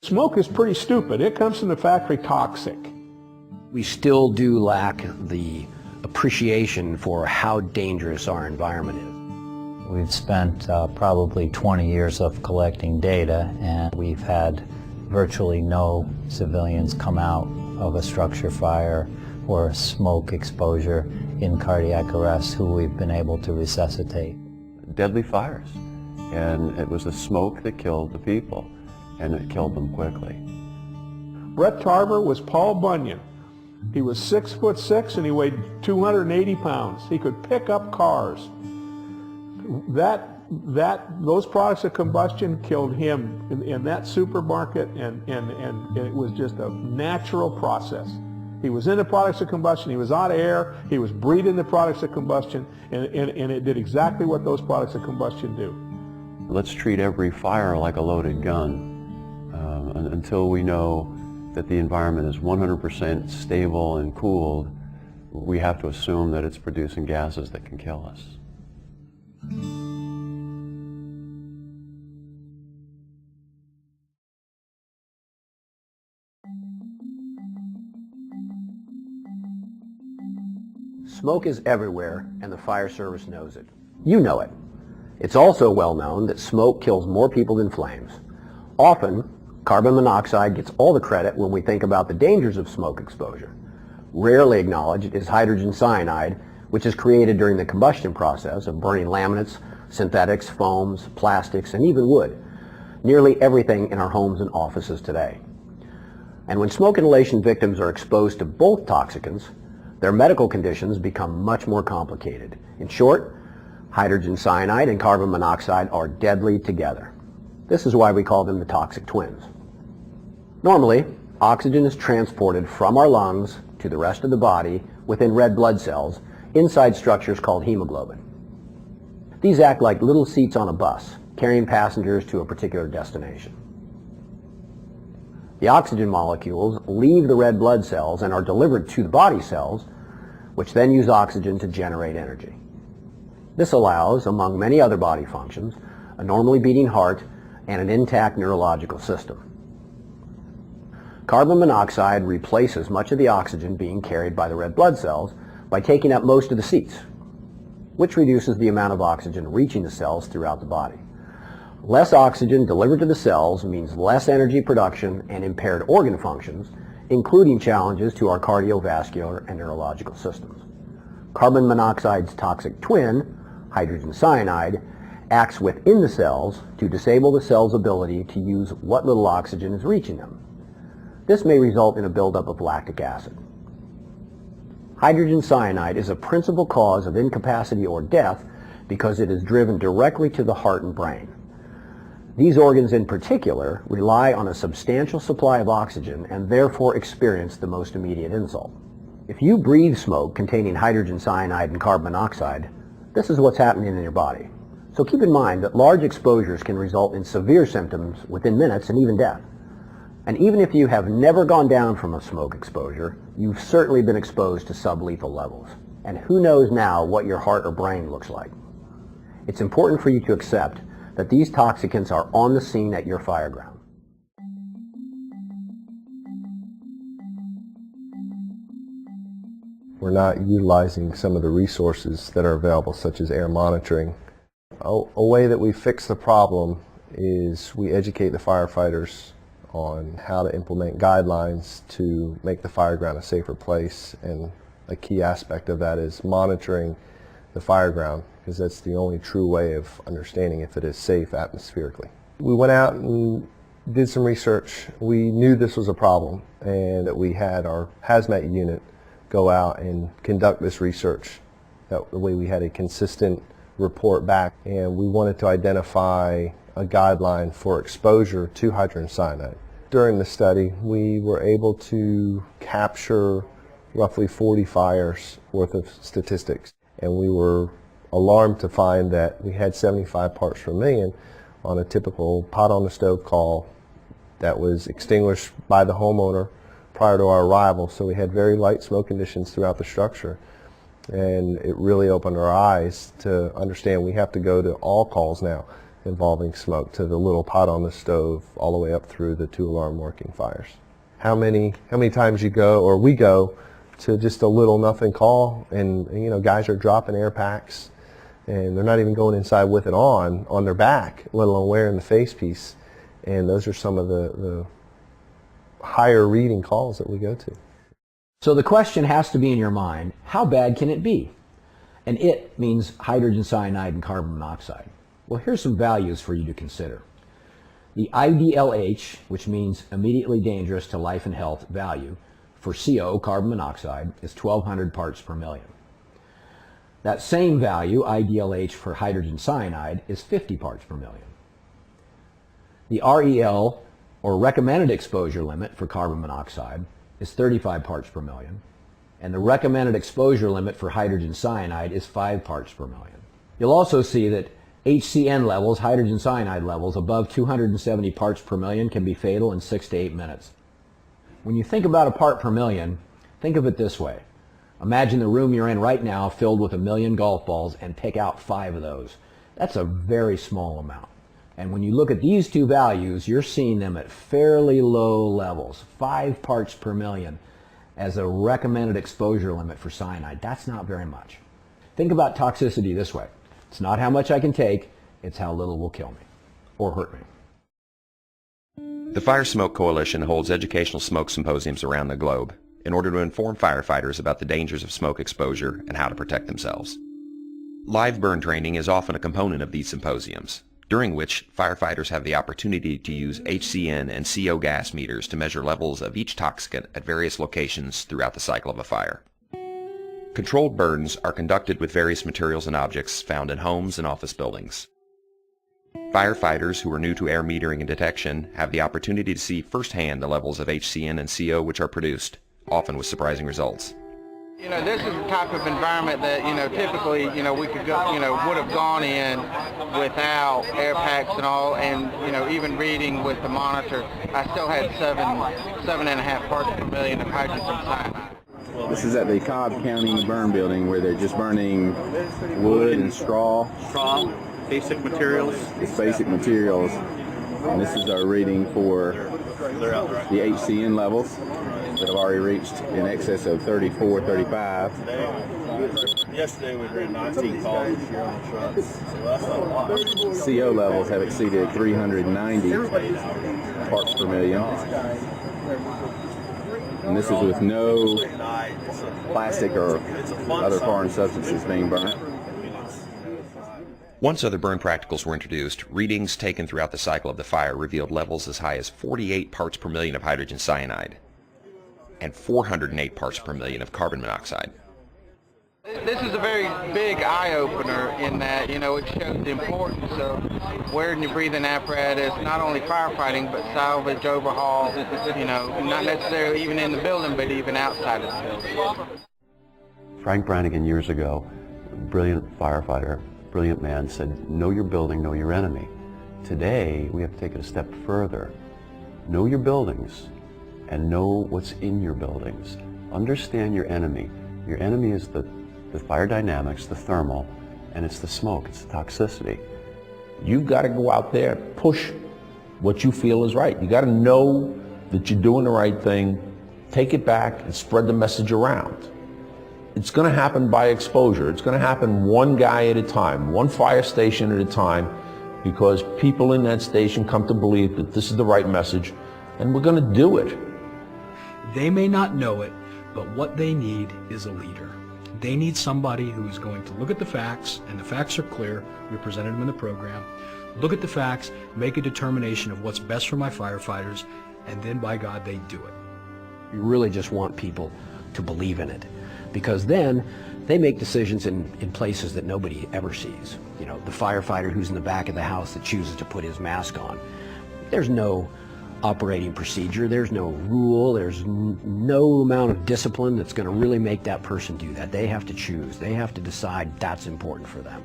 Smoke is pretty stupid. It comes from the factory toxic. We still do lack the appreciation for how dangerous our environment is. We've spent probably 20 years of collecting data, and we've had virtually no civilians come out of a structure fire or smoke exposure in cardiac arrest who we've been able to resuscitate. Deadly fires, and it was the smoke that killed the people, and it killed them quickly. Brett Tarver was Paul Bunyan. He was 6'6" and he weighed 280 pounds. He could pick up cars. Those products of combustion killed him in that supermarket, and it was just a natural process. He was in the products of combustion, he was out of air, he was breathing the products of combustion, and it did exactly what those products of combustion do. Let's treat every fire like a loaded gun until we know that the environment is 100% stable and cooled. We have to assume that it's producing gases that can kill us. Smoke is everywhere, and the fire service knows it. You know it. It's also well known that smoke kills more people than flames. Often, carbon monoxide gets all the credit when we think about the dangers of smoke exposure. Rarely acknowledged is hydrogen cyanide, which is created during the combustion process of burning laminates, synthetics, foams, plastics, and even wood. Nearly everything in our homes and offices today. And when smoke inhalation victims are exposed to both toxicants, their medical conditions become much more complicated. In short, hydrogen cyanide and carbon monoxide are deadly together. This is why we call them the toxic twins. Normally, oxygen is transported from our lungs to the rest of the body within red blood cells inside structures called hemoglobin. These act like little seats on a bus, carrying passengers to a particular destination. The oxygen molecules leave the red blood cells and are delivered to the body cells, which then use oxygen to generate energy. This allows, among many other body functions, a normally beating heart and an intact neurological system. Carbon monoxide replaces much of the oxygen being carried by the red blood cells by taking up most of the seats, which reduces the amount of oxygen reaching the cells throughout the body. Less oxygen delivered to the cells means less energy production and impaired organ functions, including challenges to our cardiovascular and neurological systems. Carbon monoxide's toxic twin, hydrogen cyanide, acts within the cells to disable the cell's ability to use what little oxygen is reaching them. This may result in a buildup of lactic acid. Hydrogen cyanide is a principal cause of incapacity or death because it is driven directly to the heart and brain. These organs in particular rely on a substantial supply of oxygen and therefore experience the most immediate insult. If you breathe smoke containing hydrogen cyanide and carbon monoxide, this is what's happening in your body. So keep in mind that large exposures can result in severe symptoms within minutes and even death. And even if you have never gone down from a smoke exposure, you've certainly been exposed to sublethal levels. And who knows now what your heart or brain looks like. It's important for you to accept that these toxicants are on the scene at your fire ground. We're not utilizing some of the resources that are available, such as air monitoring. A way that we fix the problem is we educate the firefighters on how to implement guidelines to make the fire ground a safer place, and a key aspect of that is monitoring the fire ground, because that's the only true way of understanding if it is safe atmospherically. We went out and did some research. We knew this was a problem, and that we had our hazmat unit go out and conduct this research. That way we had a consistent report back, and we wanted to identify a guideline for exposure to hydrogen cyanide. During the study, we were able to capture roughly 40 fires worth of statistics, and we were alarmed to find that we had 75 parts per million on a typical pot on the stove call that was extinguished by the homeowner prior to our arrival. So we had very light smoke conditions throughout the structure, and it really opened our eyes to understand we have to go to all calls now involving smoke, to the little pot on the stove, all the way up through the 2-alarm working fires. How many times you go, or we go, to just a little nothing call, and you know, guys are dropping air packs, and they're not even going inside with it on their back, let alone wearing the face piece. And those are some of the higher reading calls that we go to. So the question has to be in your mind, how bad can it be? And it means hydrogen cyanide and carbon monoxide. Well, here's some values for you to consider. The IDLH, which means immediately dangerous to life and health value, for CO, carbon monoxide, is 1,200 parts per million. That same value, IDLH for hydrogen cyanide, is 50 parts per million. The REL, or recommended exposure limit for carbon monoxide, is 35 parts per million, and the recommended exposure limit for hydrogen cyanide is 5 parts per million. You'll also see that HCN levels, hydrogen cyanide levels, above 270 parts per million can be fatal in 6 to 8 minutes. When you think about a part per million, think of it this way. Imagine the room you're in right now filled with 1 million golf balls and pick out 5 of those. That's a very small amount. And when you look at these two values, you're seeing them at fairly low levels, 5 parts per million as a recommended exposure limit for cyanide. That's not very much. Think about toxicity this way. It's not how much I can take, it's how little will kill me or hurt me. The Fire Smoke Coalition holds educational smoke symposiums around the globe in order to inform firefighters about the dangers of smoke exposure and how to protect themselves. Live burn training is often a component of these symposiums, during which firefighters have the opportunity to use HCN and CO gas meters to measure levels of each toxicant at various locations throughout the cycle of a fire. Controlled burns are conducted with various materials and objects found in homes and office buildings. Firefighters who are new to air metering and detection have the opportunity to see firsthand the levels of HCN and CO which are produced, often with surprising results. You know, this is the type of environment that, you know, typically, you know, we could go, you know, would have gone in without air packs and all, and, you know, even reading with the monitor, I still had 7.5 parts per million of hydrogen cyanide. This is at the Cobb County burn building where they're just burning wood and straw. Straw, basic materials. It's basic materials. And this is our reading for the HCN levels that have already reached in excess of 34, 35. Yesterday we read 19 calls this year on the trucks, so that's a lot. CO levels have exceeded 390 parts per million. And this is with no plastic or other foreign substances being burnt. Once other burn practicals were introduced, readings taken throughout the cycle of the fire revealed levels as high as 48 parts per million of hydrogen cyanide and 408 parts per million of carbon monoxide. This is a very big eye-opener in that, you know, it shows the importance of wearing your breathing apparatus, not only firefighting, but salvage, overhaul, you know, not necessarily even in the building, but even outside of the building. Frank Brannigan years ago, brilliant firefighter, brilliant man, said, know your building, know your enemy. Today, we have to take it a step further. Know your buildings and know what's in your buildings. Understand your enemy. Your enemy is the fire dynamics, the thermal, and it's the smoke, it's the toxicity. You've got to go out there, push what you feel is right. You got to know that you're doing the right thing, take it back, and spread the message around. It's going to happen by exposure. It's going to happen one guy at a time, one fire station at a time, because people in that station come to believe that this is the right message, and we're going to do it. They may not know it, but what they need is a leader. They need somebody who's going to look at the facts, and the facts are clear. We presented them in the program. Look at the facts, make a determination of what's best for my firefighters, and then by God, they do it. You really just want people to believe in it, because then they make decisions in places that nobody ever sees. You know, the firefighter who's in the back of the house that chooses to put his mask on. There's no operating procedure, there's no rule, there's no amount of discipline that's going to really make that person do that. They have to choose. They have to decide that's important for them.